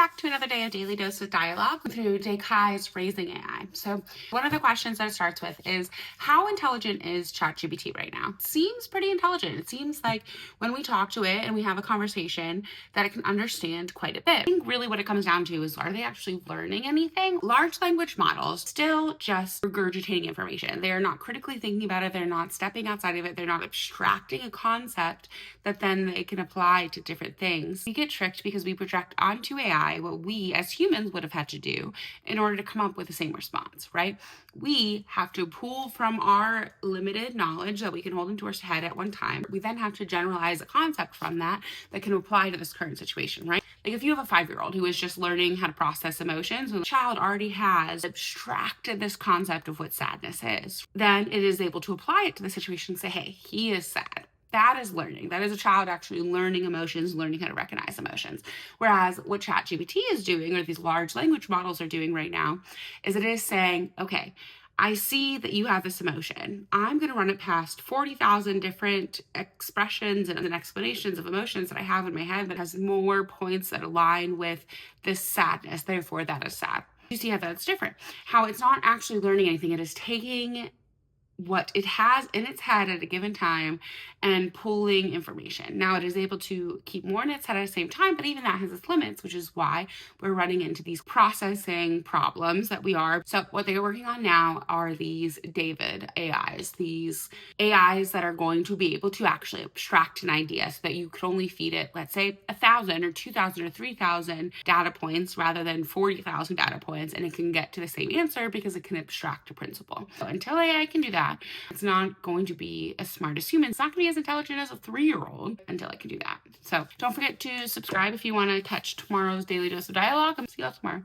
back to another day of Daily Dose with Dialogue through Desai's Raising AI. So one of the questions that it starts with is, how intelligent is ChatGPT right now? It seems pretty intelligent. It seems like when we talk to it and we have a conversation that it can understand quite a bit. I think really what it comes down to is, are they actually learning anything? Large language models still just regurgitating information. They're not critically thinking about it. They're not stepping outside of it. They're not abstracting a concept that then they can apply to different things. We get tricked because we project onto AI what we as humans would have had to do in order to come up with the same response, right? We have to pull from our limited knowledge that we can hold into our head at one time. We then have to generalize a concept from that can apply to this current situation, right? Like if you have a 5-year-old who is just learning how to process emotions, and the child already has abstracted this concept of what sadness is, then it is able to apply it to the situation and say, hey, he is sad. That is learning. That is a child actually learning emotions, learning how to recognize emotions. Whereas what ChatGPT is doing, or these large language models are doing right now, is it is saying, okay, I see that you have this emotion. I'm going to run it past 40,000 different expressions and explanations of emotions that I have in my head that has more points that align with this sadness. Therefore, that is sad. You see how that's different? How it's not actually learning anything. It is taking what it has in its head at a given time and pulling information. Now it is able to keep more in its head at the same time, but even that has its limits, which is why we're running into these processing problems that we are. So what they're working on now are these David AIs, these AIs that are going to be able to actually abstract an idea so that you could only feed it, let's say 1,000 or 2,000 or 3,000 data points rather than 40,000 data points, and it can get to the same answer because it can abstract a principle. So until AI can do that, it's not going to be as smart as humans. It's not going to be as intelligent as a 3-year-old until I can do that. So don't forget to subscribe if you want to catch tomorrow's Daily Dose of Dialogue. See you all tomorrow.